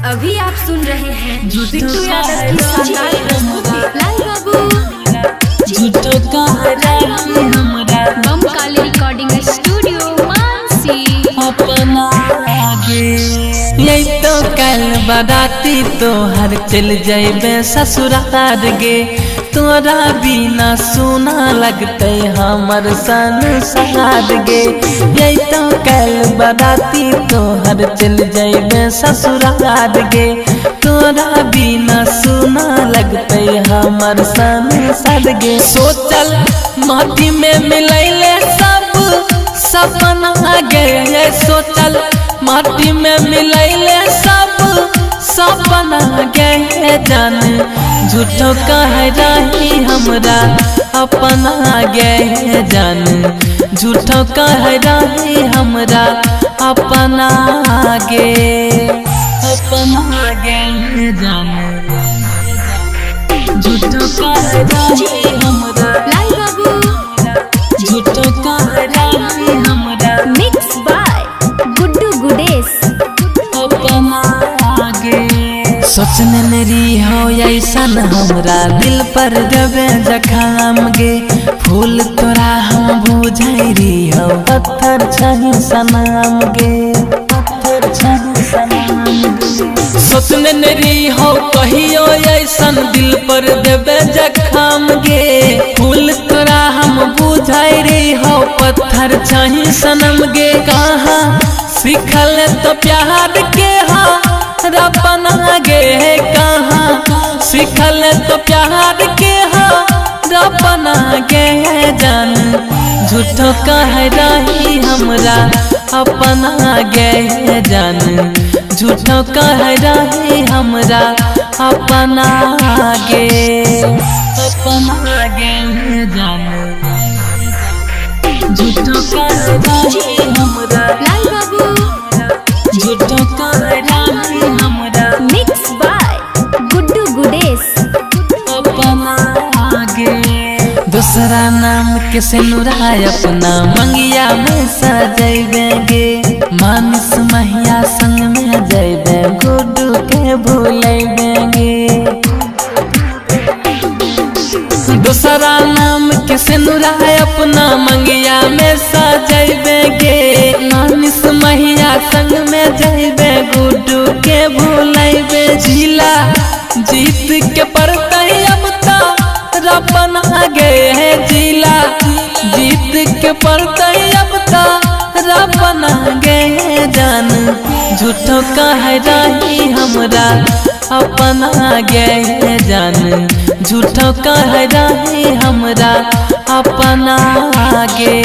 अभी आप सुन रहे हैं बिट्टू यादव की शानदार प्रस्तुति। लाल बाबू बम काली रिकॉर्डिंग स्टूडियो मानसी। यही तो कल बराती तोहर चल जाइबे ससुराल गे, तोरा बिना सुना लगते हमर संसार गे। यही तो कल बराती तोहर चल जाइबे ससुराल गे, तोरा बिना सुना लगते हमर संसार गे। सोचल माटी में मिलैले सब सपना गे, सोचल माटी में मिलैले सब सपना गे जान। झूठो कह रही हमरा अपना गे जान, झूठो कह रही हमरा अपना गे जान। झूठो कह रही हमरा लाल बाबू झूठो कह रही हमरा मिक्स बाय गुड्डू गुडेश। सोचने मेरी हो ऐसन हमरा दिल पर जबे जखाम गे, फूल तोरा हम बुझैरी हो पत्थर छही सनाम गे, पत्थर छही सनाम गे। सोचने मेरी हो कहियो ऐसन दिल पर जबे जखाम गे, फूल तोरा हम बुझैरी हो पत्थर छही सनम गे। कहाँ सिखल तो प्यार के रपना गे, कहाँ सिखल तो प्यार के रपना गे जान। झूठो कह रही हमरा अपना गे जान, झूठो कह रही हमरा अपना गे जान। झूठो कह रही हमरा लाल बाबू झूठो कह रही हमरा मिक्स बाय गुड्डू गुडेश। दूसरा नाम के सिनुरा अपना मंगिया में सजैबे गे, मानस महिया संग में जैबे गुड्डू के भूलैबे गे। दूसरा नाम के सिनुरा अपना मंगिया में सजैबे गे, मानस महिया संग में जैबे गुड्डू के भूलैबे। जिला जीत के पड़तै अब रपना गे, जिला जीत के पड़तै अब रपना गे जान। झूठो कह रही हमरा अपना गे जान, झूठो कह रही हमरा अपना गे।